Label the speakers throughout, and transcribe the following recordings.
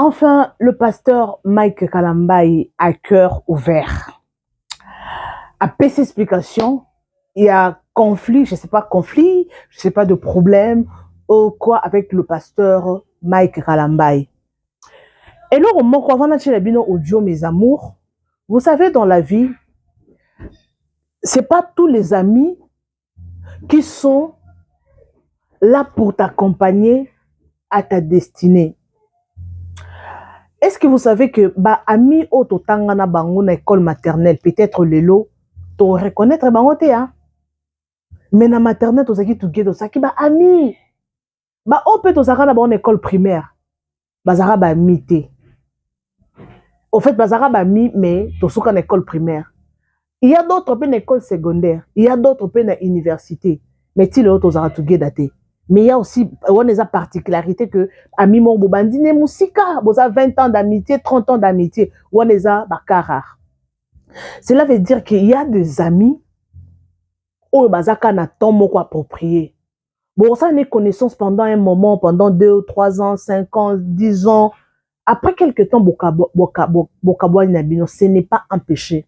Speaker 1: Enfin, le pasteur Mike Kalambai a cœur ouvert. A ses explications, il y a conflit, je ne sais pas de problème ou quoi avec le pasteur Mike Kalambai. Et là, au moment où on a bino audio, mes amours, vous savez, dans la vie, c'est pas tous les amis qui sont là pour t'accompagner à ta destinée. Est-ce que vous savez que bah ami auto tangana bango na école maternelle peut-être lelo to reconnaître bango te hein, mais na maternelle to saki together saki ba ami ba on peut to saka na bango école primaire bazara ba ami te. Au fait bazara ba ami mais to soka na école primaire. Il y a d'autres peu na école secondaire, il y a d'autres peu na université, mais ti le to saka together te. Mais il y a aussi une particularité que ami mon bobandine musika, vous avez 20 ans d'amitié, 30 ans d'amitié, on les a rare. Cela veut dire qu'il y a des amis où bazaka na temps moko approprié. Bon, ça une connaissance pendant un moment, pendant 2, 3 ans, 5 ans, 10 ans. Après quelques temps, ce n'est pas un péché.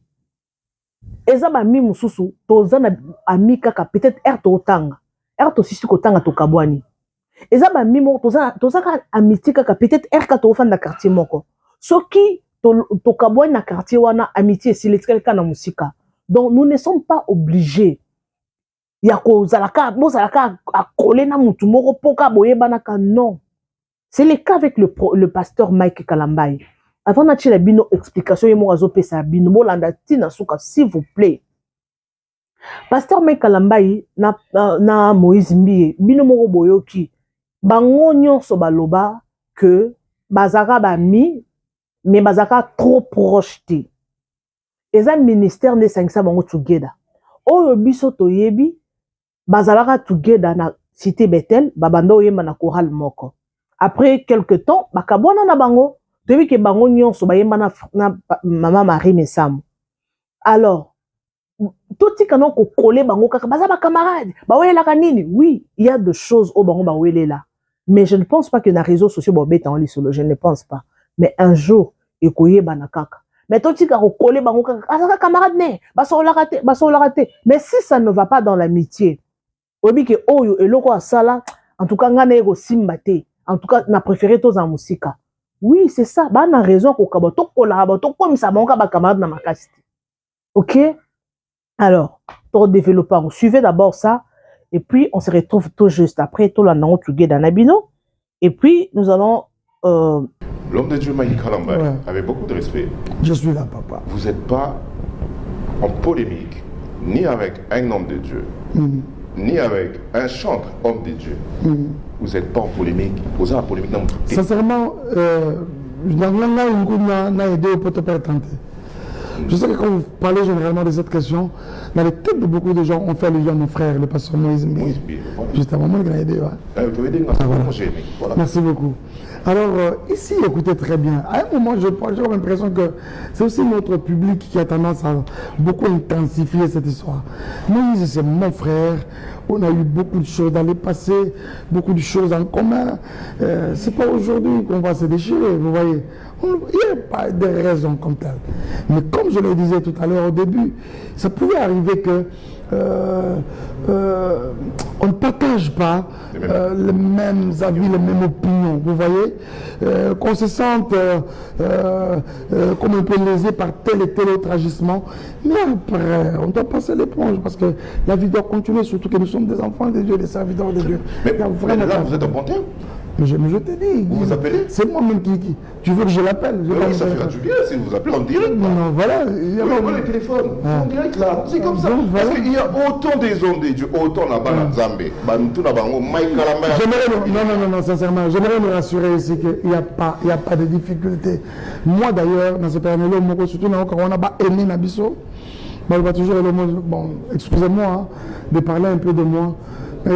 Speaker 1: Et ça ba mi mususu, tozana ami kaka peut-être erto otanga. Erto sisi kotanga to kabwani. Eza ba mimo tozaka amitié kaka peut-être erka to ofanda quartier moko. Soki to kabwani na quartier wana amitié si letreka na musika. Donc nous ne sommes pas obligés. Ya ko zalaka a coller na mutu moko poka boyebanaka non. C'est le cas avec le pasteur Mike Kalambai. Avant na tchela bino explication yemo azo pesa bino bolanda tina suka s'il vous plaît. Pasteur Mike Kalambai na Moïse Mbie bino moko boyoki bango nyonso baloba que bazaka ba mi mais bazaka trop proche te. Eza ministère ne sangisa bango together. Oyo biso toyebi bazalaka together na cité Bethel babando yemba na chorale moko. Après quelque temps bakabona na bango devi que bango nyonso bayemba na maman Marie Mesam. Alors tout ce qu'on a collé bango kaka bazaba camarade bawela kanini. Oui, il y a des choses au bango bawele là. Mais je ne pense pas que dans les réseaux sociaux bobeta en lisolo, je ne pense pas. Mais un jour ekoye banakaka. Mais tout ce qu'on a collé bango kaka azaka camarade ne baso la raté. Mais si ça ne va pas dans l'amitié, obi ke oyo eloko asala en tout cas ngana ego simbate. En tout cas, na préféré tous en musique. Oui, c'est ça. Bah, on a raison qu'on a tout comme ça, mon camarade na makasti. Ok? Alors, pour développer, on suivait d'abord ça, et puis on se retrouve tout juste après, tout la nan tout dans Nabino, et puis nous allons.
Speaker 2: L'homme de Dieu Mike Kalambai, ouais, avec beaucoup de respect.
Speaker 3: Je suis là, papa.
Speaker 2: Vous n'êtes pas en polémique, ni avec un homme de Dieu, ni avec un chantre homme de Dieu. Vous n'êtes pas en polémique. Vous êtes en polémique dans votre tête.
Speaker 3: Sincèrement, je sais que quand vous parlez généralement de cette question, dans les têtes de beaucoup de gens, on fait allusion à mon frère, le pasteur Moïse Mbie. Juste avant moi, il a aidé. Merci beaucoup. Alors, ici, écoutez très bien. À un moment, j'ai l'impression que c'est aussi notre public qui a tendance à beaucoup intensifier cette histoire. Moïse, c'est mon frère. On a eu beaucoup de choses dans le passé, beaucoup de choses en commun. C'est pas aujourd'hui qu'on va se déchirer, vous voyez. Il n'y a pas de raison comme telle. Mais comme je le disais tout à l'heure au début, ça pouvait arriver que on ne partage pas les mêmes avis, les mêmes opinions, vous voyez, qu'on se sente comme un peu lésé par tel et tel autre agissement. Mais après, on doit passer l'éponge parce que la vie doit continuer, surtout que nous sommes des enfants de Dieu, des serviteurs de Dieu.
Speaker 2: Mais là, vous êtes en bon terme.
Speaker 3: Mais je t'ai dit.
Speaker 2: Vous vous appelez?
Speaker 3: C'est moi-même qui. Tu veux que je l'appelle?
Speaker 2: Oui, ça fera du bien si vous appelez en direct.
Speaker 3: Non, voilà.
Speaker 2: Il y a pas les téléphones. En direct là. C'est comme ça. Parce qu'il y a autant des hommes de Dieu, autant là-bas dans Zambé. Tout là-bas, Mike Kalambai.
Speaker 3: Non, sincèrement, j'aimerais me rassurer ici qu'il n'y a pas de difficulté. Moi d'ailleurs, dans ce période-là, surtout quand on n'a pas aimé Nabiso, on va toujours le mot. Bon, excusez-moi hein, de parler un peu de moi. Mais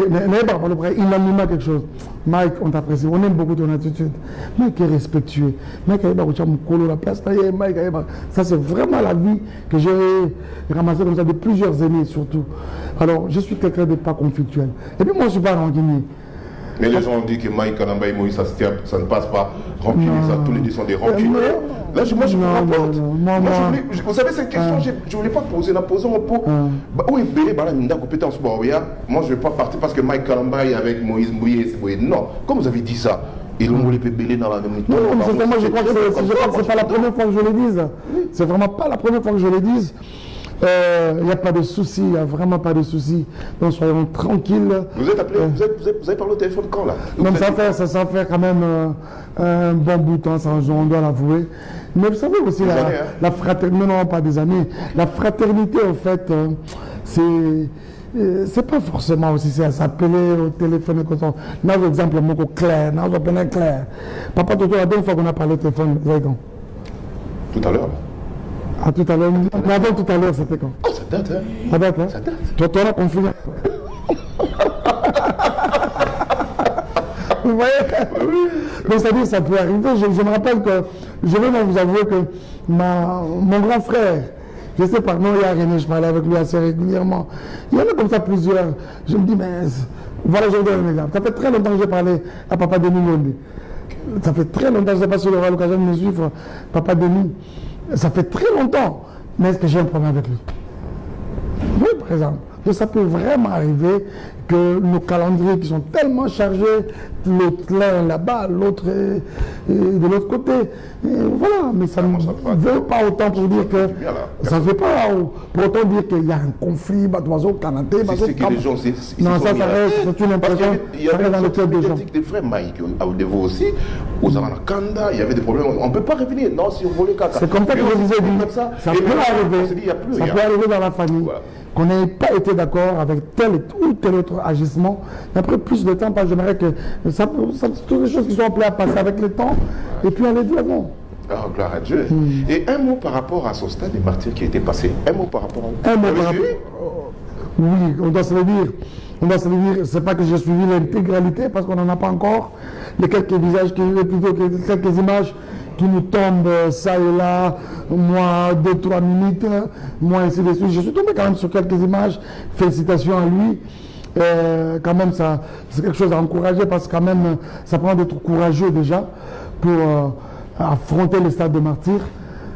Speaker 3: il m'a quelque chose. Mike, on t'apprécie, on aime beaucoup ton attitude. Mike est respectueux. Mike, la place, ça c'est vraiment la vie que j'ai ramassée comme ça de plusieurs années surtout. Alors, je suis quelqu'un de pas conflictuel. Et puis moi, je ne suis pas rancunier.
Speaker 2: Mais les gens ont dit que Mike Kalamba et Moïse, ça ne passe pas. Rancunier, ça, tous les deux sont des rancuniers. Là, moi, je me rapporte. Vous savez, cette question, je ne voulais pas poser. La poser en pot. Où est Bélé, compétence. Moi, je ne vais pas partir parce que Mike Kalamba est avec Moïse Mbouye. Non, comme vous avez dit ça. Ils l'ont voulu Bélé dans la même
Speaker 3: non, moi, je crois que ce n'est pas la première fois que je le dise. C'est vraiment pas la première fois que je le dise. Il n'y a pas de souci, il n'y a vraiment pas de souci. Donc soyons tranquilles.
Speaker 2: Vous êtes appelé, vous avez parlé au téléphone quand là?
Speaker 3: Donc ça fait quand même un bon bout de temps, ça, on doit l'avouer. Mais vous savez aussi, la fraternité, non, pas des amis. La fraternité, en fait, c'est pas forcément aussi ça s'appeler au téléphone. Là, par exemple, mon Claire, là, on appelle Claire. Papa, Toto, la dernière fois qu'on a parlé au téléphone, vous savez quand?
Speaker 2: Tout à l'heure.
Speaker 3: Ah, tout à l'heure. Mais avant tout à l'heure, c'était quand?
Speaker 2: Oh, ça date, hein?
Speaker 3: Ça date, hein?
Speaker 2: Ça date.
Speaker 3: Toi, on a confiné. Vous voyez? Donc, c'est-à-dire, ça peut arriver. Je me rappelle que, je vais vous avouer que mon grand frère, je sais par nom, il y a René, je parlais avec lui assez régulièrement. Il y en a comme ça plusieurs. Je me dis, mais voilà, je vous donne un exemple. Ça fait très longtemps que j'ai parlé à Papa Denis Londé. Ça fait très longtemps, je ne sais pas si il aura l'occasion de me suivre, Papa Denis. Ça fait très longtemps, mais est-ce que j'ai un problème avec lui? Oui, par exemple. Et ça peut vraiment arriver que nos calendriers qui sont tellement chargés, l'un là-bas, l'autre de l'autre côté. Et voilà, mais ça ne veut pas autant pour dire que... Ça ne veut pas pour autant dire qu'il y a un conflit, Batoiseau, Kanaté,
Speaker 2: c'est que les gens...
Speaker 3: Non, ça reste, c'est une impression, ça reste dans le cœur des gens.
Speaker 2: Des frères Mike, au niveau aussi, aux Aranakanda, il y avait des problèmes. On ne peut pas revenir. Non, si on voulait Kata.
Speaker 3: C'est comme ça que je vous ai dit, ça peut arriver dans la famille. Qu'on n'ait pas été d'accord avec tel ou tel autre agissement. Et après plus de temps, j'aimerais que ça toutes les choses qui sont appelées à passer avec le temps, et puis aller de l'avant.
Speaker 2: Ah, gloire à Dieu. Et un mot par rapport à son stade des martyrs qui a été passé. Un mot par rapport à...
Speaker 3: Un mot par rapport... Oui, on doit se le dire. On doit se le dire, c'est pas que j'ai suivi l'intégralité, parce qu'on n'en a pas encore. Les quelques visages, plutôt quelques images qui nous tombent ça et là, moi 2-3 minutes, moi ainsi de suite. Je suis tombé quand même sur quelques images. Félicitations à lui. Quand même, ça, c'est quelque chose à encourager parce que quand même, ça prend d'être courageux déjà pour affronter le stade de martyr.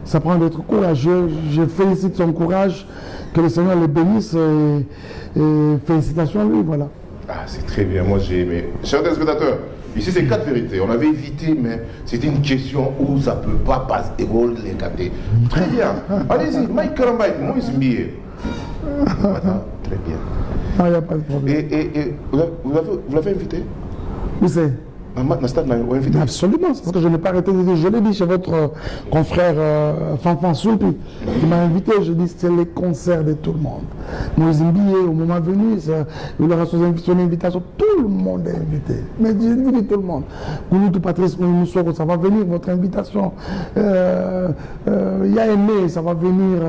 Speaker 3: Ça prend d'être courageux. Je félicite son courage. Que le Seigneur le bénisse et félicitations à lui. Voilà.
Speaker 2: Ah, c'est très bien. Moi, j'ai aimé. Chers téléspectateurs, ici, c'est 4 vérités. On avait évité, mais c'était une question où ça ne peut pas passer et vous les capter. Très bien. Allez-y, Mike Kalamba, Moïse Mbouye. Très bien.
Speaker 3: Ah, il n'y a pas de problème.
Speaker 2: Et vous l'avez invité?
Speaker 3: Où c'est?
Speaker 2: Absolument,
Speaker 3: c'est parce que je n'ai pas arrêté de dire. Je l'ai dit chez votre confrère Fanfan Soulpi, qui m'a invité. Je dis c'est les concerts de tout le monde. Moïse Mbouye, au moment venu, il aura son invitation. Tout le monde est invité. Mais je dis tout le monde. Kouloutou Patrice Moussoro, ça va venir, votre invitation. Yaémé, ça va venir.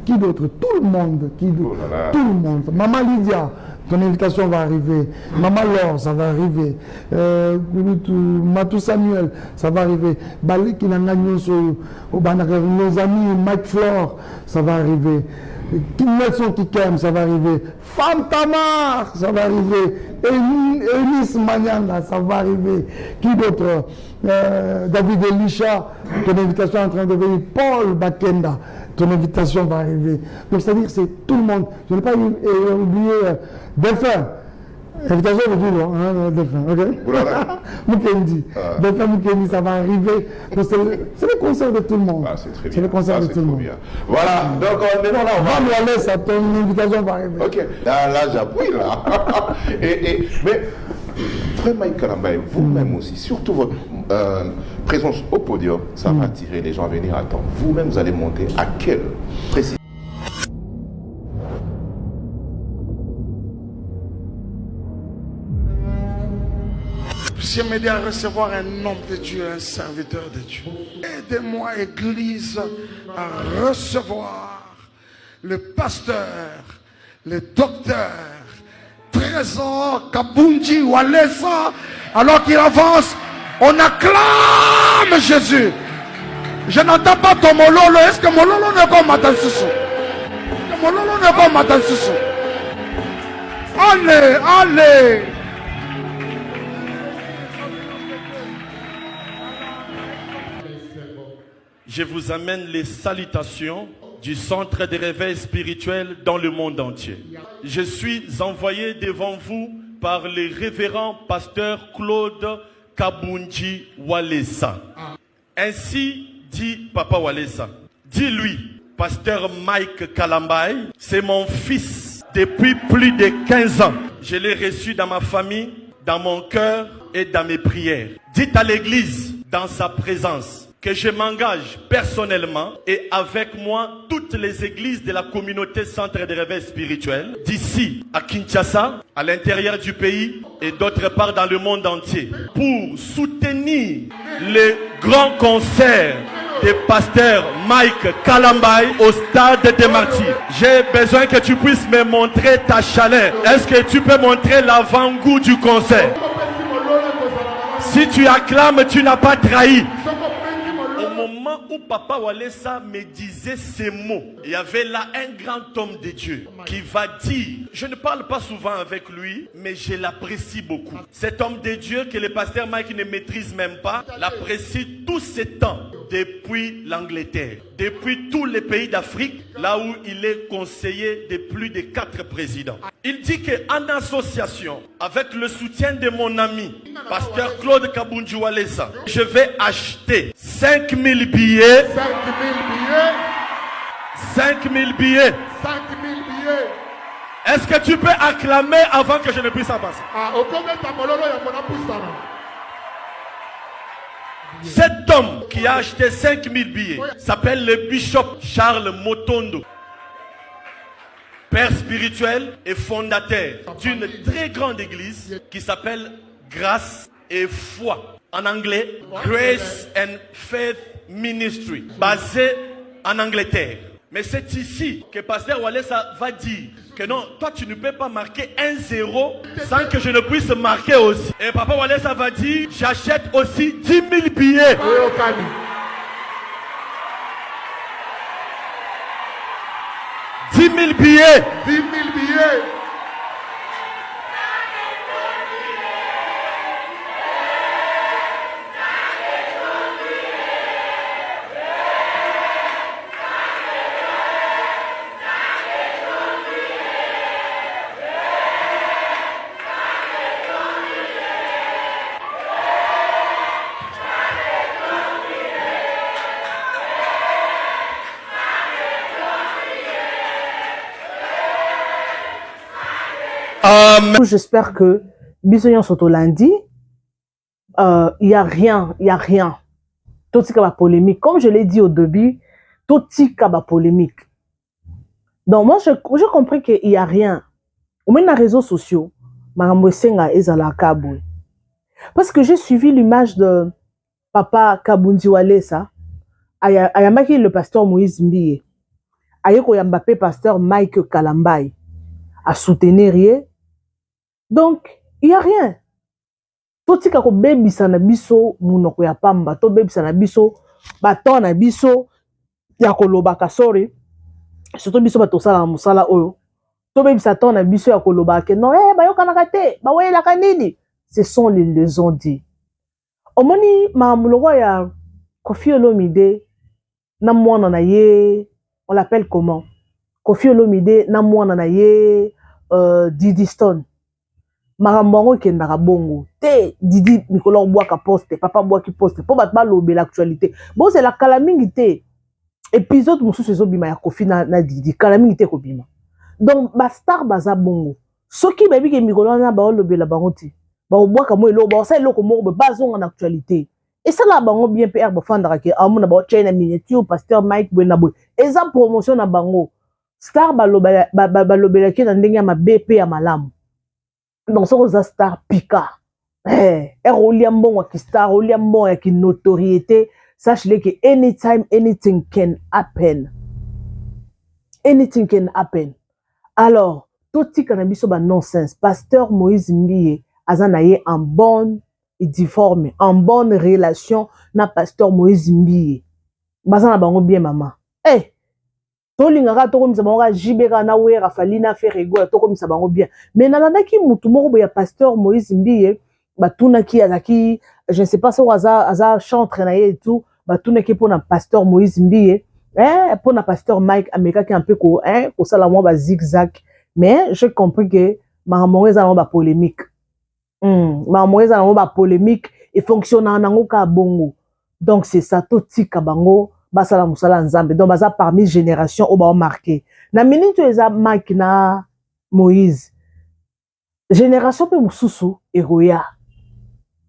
Speaker 3: Qui d'autre? Tout le monde. Tout le monde. Maman Lydia. Ton invitation va arriver. Maman Laure, ça va arriver. Matou Samuel, ça va arriver. Balé qui n'a nos amis Mike Flore, ça va arriver. Nelson Kikem, ça va arriver. Femme Tamar, ça va arriver. Eunice Magnana, ça va arriver. Qui d'autre? David Elisha, ton invitation est en train de venir. Paul Bakenda, ton invitation va arriver. Donc c'est-à-dire c'est tout le monde. Je n'ai pas oublié Delphin. Invitation aujourd'hui, hein, Delphin, ok? Mukendi. Delphin Mukendi, ça va arriver. Donc c'est le concert de tout le monde.
Speaker 2: Ah, c'est très bien.
Speaker 3: C'est le concert de tout le monde.
Speaker 2: Bien. Voilà, donc maintenant là, on va...
Speaker 3: me la laisser, ton invitation va arriver.
Speaker 2: Ok, là j'appuie là. Mais, frère Mike Kalamba, vous-même aussi, surtout votre présence au podium, ça va attirer les gens à venir attendre. Vous-même, vous allez monter à quelle précision?
Speaker 4: J'ai m'aider à recevoir un homme de Dieu, un serviteur de Dieu. Aidez-moi, Église, à recevoir le pasteur, le docteur, Trésor Kabunji Walesa. Alors qu'il avance, on acclame Jésus. Je n'entends pas ton mololo. Est-ce que mololo n'est pas Matan Soussou? Mololo n'est pas Matan Soussou. Allez, allez.
Speaker 5: je vous amène les salutations du centre de réveil spirituel dans le monde entier. Je suis envoyé devant vous par le révérend pasteur Claude Kabunji Walesa. Ainsi dit Papa Walesa. Dis-lui, pasteur Mike Kalambay, c'est mon fils depuis plus de 15 ans. Je l'ai reçu dans ma famille, dans mon cœur et dans mes prières. Dites à l'église, dans sa présence, que je m'engage personnellement et avec moi toutes les églises de la communauté centre de réveil spirituel d'ici à Kinshasa, à l'intérieur du pays et d'autre part dans le monde entier pour soutenir les grands concerts de pasteur Mike Kalambay au stade des Martyrs. J'ai besoin que tu puisses me montrer ta chaleur. Est-ce que tu peux montrer l'avant-goût du concert? Si tu acclames, tu n'as pas trahi. Au moment où Papa Walesa me disait ces mots, il y avait là un grand homme de Dieu qui va dire, je ne parle pas souvent avec lui, mais je l'apprécie beaucoup. Cet homme de Dieu que le pasteur Mike ne maîtrise même pas, l'apprécie tout ce temps depuis l'Angleterre, depuis tous les pays d'Afrique, là où il est conseiller de plus de 4 présidents. Il dit qu'en association avec le soutien de mon ami, pasteur Claude Kabunji Walesa, je vais acheter 5000 billets.
Speaker 4: 5 000 billets.
Speaker 5: 5000 billets.
Speaker 4: 5 000 billets.
Speaker 5: Est-ce que tu peux acclamer avant que je ne puisse en passer?
Speaker 4: Ah, au Congo, ta mololo, il y a mon apoussana.
Speaker 5: Cet homme qui a acheté 5000 billets s'appelle le bishop Charles Motondo. Père spirituel et fondateur d'une très grande église qui s'appelle Grâce et Foi. En anglais, Grace and Faith Ministry, basée en Angleterre. Mais c'est ici que Pasteur Walesa va dire que non, toi tu ne peux pas marquer 1-0 sans que je ne puisse marquer aussi. Et Papa Walesa va dire, j'achète aussi 10 000 billets. 10 000 billets.
Speaker 4: 10 000 billets.
Speaker 1: J'espère que Bisoyon Soto lundi, il n'y a rien, il n'y a rien. Tout ce qui va polémique. Comme je l'ai dit au début, tout ce qui va polémique. Donc moi, j'ai compris qu'il n'y a rien. Au moins, dans les réseaux sociaux, parce que j'ai suivi l'image de Papa Kabunji Walesa, ayamaki le pasteur Moïse Mbiye, ayeko yambape pasteur Mike Kalambay, à soutenir rien. Donc, il n'y a rien. Tout ce qui est baby sana biso, mounoko ya pamba, to baby sana biso, baton na biso, ya koloba kasori, surtout biso bato sala musala oyo, to baby saton na biso ya koloba ke non, bayo kanakate, bawe la kanini. Ce sont les leçons dit. Omoni maamuloko ya Koffi Olomide, na mwana na ye, on l'appelle comment? Koffi Olomide, na mwana na ye, Didi Stone. Marambango kendaka bongo te Didi Nicolas Boaka poste papa Boaki poste po batba lobe l'actualité bon c'est la kalamingi te épisode musu sezo bima ya Koffi na Didi kalamingi te ko bima donc ba star baza bongo soki babi ke mikolo na ba lobe la bango ti ba Boaka mo elo ba sa eloko mo ba zonga na actualité et ça la bango bien père ba fandaka ke amuna ba chaîne miniature pasteur Mike Bonaboy eza promotion na bango star ba lobe la ke na ndenge ya mabepe ya malamu. Donc, ça, star pika. Roliambon qui star, roliambon qui notoriété. Sache-le que anytime, anything can happen. Anything can happen. Alors, tout ce qui est un nonsense, pasteur Moïse Mbiye, azanaye en bonne et difforme, en bonne relation, na pasteur Moïse Mbiye. Bazana bango bien maman. Eh! Tolingaka tokomisa bango jibeka na wera falina ferego tokomisa bango bien mais nalandaki mutu moko ya pasteur Moïse Mbiye batuna ki azaki je ne sais pas so aza chantre na ye et tout batunaki mpona pasteur Moïse Mbiye mpona pasteur Mike amekaki un peu kosala mwa bazigzag, mais j'ai compris que makambo eza nango bapolémique makambo eza nango bapolémique efonctionnaka nango ka bongo. Donc c'est ça, totika bango basala mosala nzambe, donc baza parmi génération oyo baomarke na minute oyo eza Mike na Moïse. Génération mpe mosusu eroya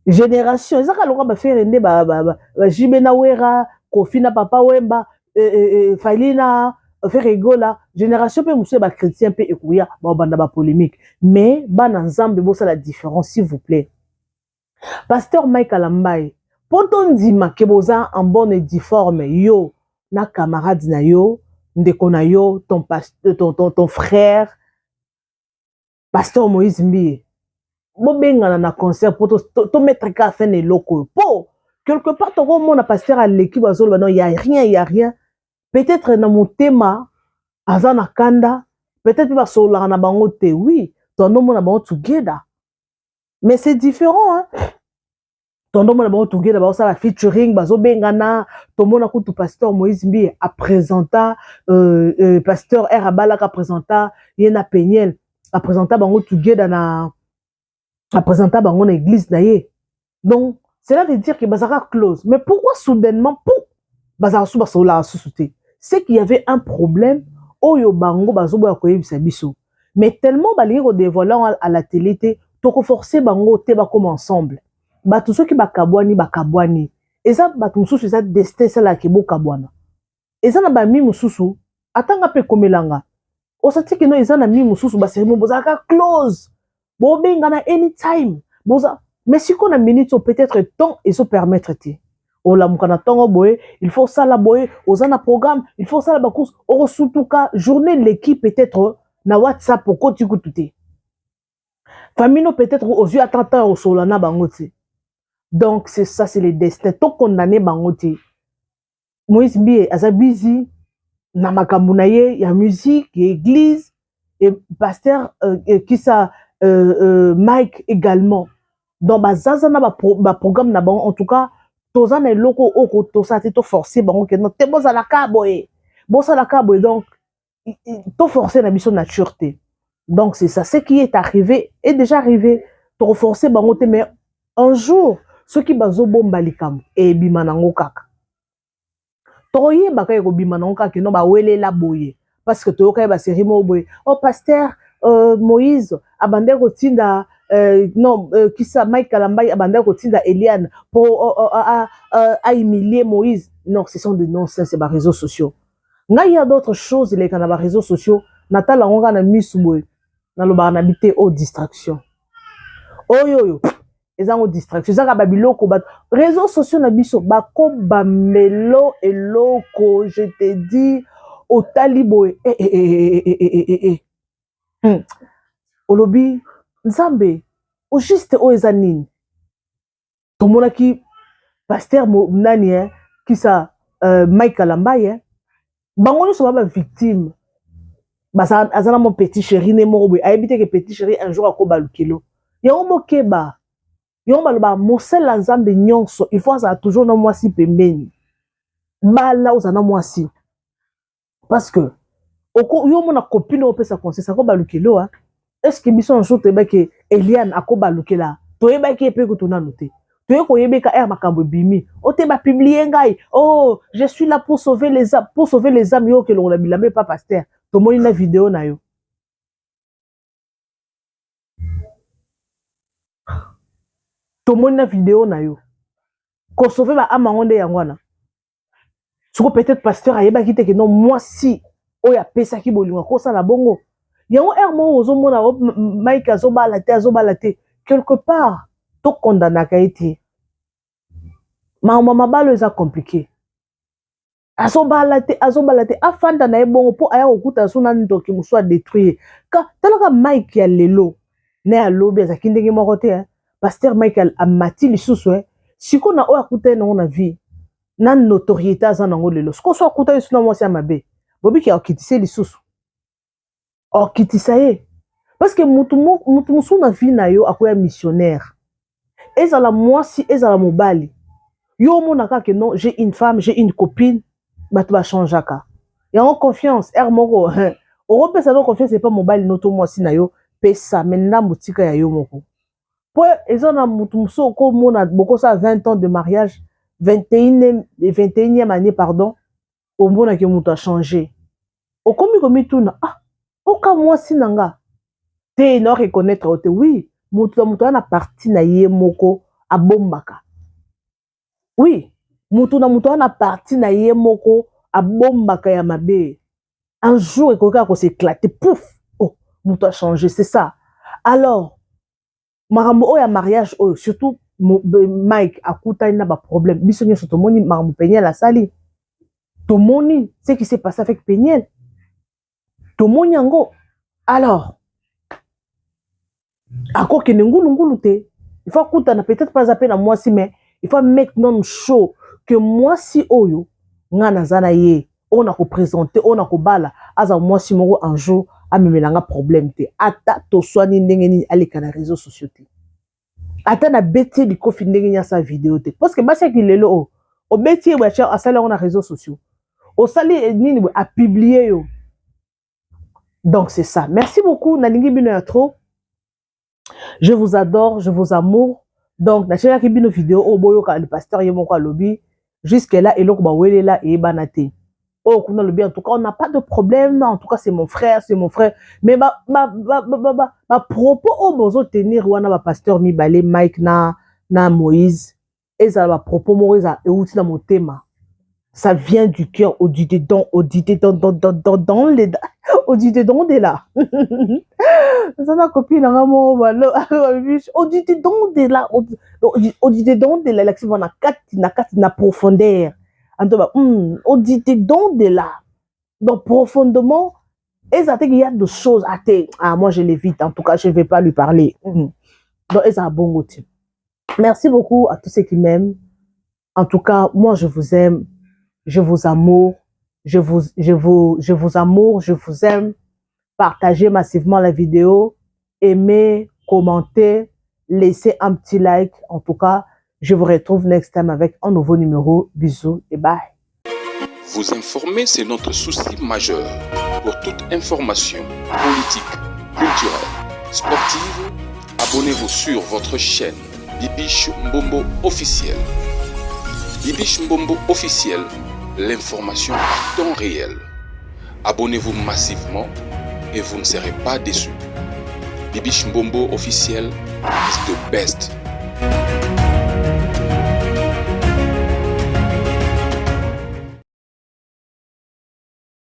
Speaker 1: génération ezaka longa bafere nde bajibe na wera Kofi na papa Wemba Falina faire rigola. Génération mpe mosusu bachrétien mpe ekoya baobanda bapolémique, mais bana nzambe bosala différence s'il vous plaît. Pasteur Mike Alambai poto ndima ke boza en bonne et due forme yo na camarade na yo ndeko na yo ton frère pasteur Moïse Mbiye bobengana na concert pour to mettre ka fin de loko po quelque part to mona pasteur à l'équipe azolo non y a rien peut-être na motema azana kanda peut-être va sola na bango te oui ton nom na bango together, mais c'est différent hein. Ton nom na bango together ba ça featuring bazo bengana to mona kutu pasteur Moïse Mbiye a présenta pasteur R Abala ka présenta yena Peniel a présenta bango together na a présenta bango na église na ye. Donc cela veut dire que bazara close, mais pourquoi soudainement pour bazara sou basola sous-souté, c'est qu'il y avait un problème oyo bango bazo boya koyebisa biso, mais tellement balingi ko dévoiler à la télé to forcer bango te ba comme ensemble batu soki bakabwani eza batu mususu eza destin sala ke bokabwana eza na ba mi mususu atanga pe komelanga osati ke no eza na mi mususu ba serimo bozaka close bobengana anytime boza, mais si qu'on a minute peut-être temps et se permettre te ola mukana tongo boye il faut ça la boye ozana programme il faut ça la bakous o sutuka journée l'équipe peut-être na WhatsApp pour koti kututé famille peut-être aux yeux attendant au solana bangote. Donc c'est ça, c'est le destin to condamné bangote. Moïse Mbiye aza busy na makambo na ye ya musique ya église et pasteur qui ça Mike également. Donc bazaza na ba programme na bango en tout cas toza na loko oko to sa to forcer bango que non te boza la kaboye donc to forcer la mission natureté. Donc c'est ça, ce qui est arrivé est déjà arrivé. To forcer bango te, mais un jour ceux qui bazo bomba likam et bimanango kaka toye bakaye ko bimanango kaka no ba wele la boye parce que to ba série mo boye oh pasteur Moïse abandé ko tinda non qui ça Mike Alambai abandé ko tinda Eliane pour à humilier Moïse. Non, ce sont des nonsense, c'est les réseaux sociaux. Il y a d'autres choses les canaux réseaux sociaux natala onga na misboy na loba na habité aux distractions oyoyo ezango distraction ezaka babiloko ba réseaux sociaux na biso bako bamelo eloko je te dis au taliboy olobi nzambe au juste o ezanine tomona ki pasteur nani qui ça Mike Alambai bango nyonso baba victime basa azana mon petit chéri ne moko boy ayebite que petit chéri un jour akoba lukilo yango mokeba yango baloba mosala nzambe nyonso il faut ça toujours na mwasi pembeni bala ozana mwasi parce que yo mona copine opesa conseil akoba lukilo est-ce que biso un jour te ba que Eliane akoba lukela toyeba ki epe kutuna noter toye koyebeka makambo bimi ote ba publier ngai oh je suis là pour sauver les âmes yo ke longola bilambe pas pasteur to moni na vidéo na yo ko sauver ba âme ngonde yangwana soko peut-être pasteur ayeba ki te que non moi si oya pesa ki bolinga ko sala bongo yango mo ozomona Mike azobala te quelque part to condamna ka été maman balo eza compliqué azobala te afanda na ebongo po aya okuta suna ndoki muswa détruire ka talaka Mike ya lelo ne ya lobi za kindenge moko te pasteur Michael amati lisusu siko na oya kuta na na vie na notoriété azana ngo lelo siko so akuta lisusu na mwasi ya mabe bobi ki okitise lisusu okitisa ye parce que mutu musu na vie na yo akoya missionnaire ezala mwasi ezala mobali Yo monaka que non, j'ai une femme, j'ai une copine, bah tu vas changer ka. Et en confiance, moko. Europe ça donc confiance c'est pas mobile noto moi si na yo, pesa maintenant boutika ya yo moko. Pour ils ont mutumso ko mona boko ça 20 ans de mariage, 21e année pardon, au mona que muto a changé. Au komi tuna ah, oka moi si nanga. Te no reconnaître te oui, muto na parti na ye moko a bombaka. Oui, mutu na parti na ye moko a bombaka ya mabe. Un jour, il faut s'éclater. Pouf! Oh, mutu a changé, c'est ça. Alors, marambo ya mariage, surtout Mike, akuta ina ba problème. Bisonyo so tomoni marambo Peniel la sali. Tomoni, ce qui s'est passé avec Peniel. Tomoni yango. Alors, encore que ngulu te. Il faut akuta na peut-être pas appeler à moi si mais il faut mettre non show que moi si oyo ngana zana ye on a représenté on a kobala aza moi si moko un jour a memelanga problème te ata to soani ndengeni aleka na réseaux sociaux te ata na beti di kofi ndengeni ya sa vidéo te parce que basi ki lelo o beti ba cha asala on a réseaux sociaux o sali nini a publier yo donc c'est ça. Merci beaucoup nalingi bino ya trop. Je vous adore, je vous amour. Donc, na chela ki bino vidéo o boyo ka le pasteur yemo kwa lobby jusque là et donc ba wele là et banate. Oh, kuna lobby en tout cas on n'a pas de problème, en tout cas c'est mon frère, mais propos au bozo tenir wana ba pasteur Mibale Mike na Moïse et ça ba propos Moïse et outi na motema. Ça vient du cœur, au du dedans, dans les au du dedans de là. Ça n'a copine na mo balo au du dedans de là au du dedans de là l'action na kati na profondeur. Au du dedans de là. Donc profondément et ça il y a des choses à te moi je l'évite en tout cas je ne vais pas lui parler. Donc et ça a bon goût. Merci beaucoup à tous ceux qui m'aiment. En tout cas, moi je vous aime. Je vous amour, je vous amour, je vous aime. Partagez massivement la vidéo, aimez, commentez, laissez un petit like. En tout cas, je vous retrouve next time avec un nouveau numéro. Bisous et bye.
Speaker 6: Vous informer, c'est notre souci majeur. Pour toute information politique, culturelle, sportive, abonnez-vous sur votre chaîne Bibiche Mbombo officiel. Bibiche Mbombo officiel. L'information en temps réel. Abonnez-vous massivement et vous ne serez pas déçus. Bibiche Mbombo officiel is the best.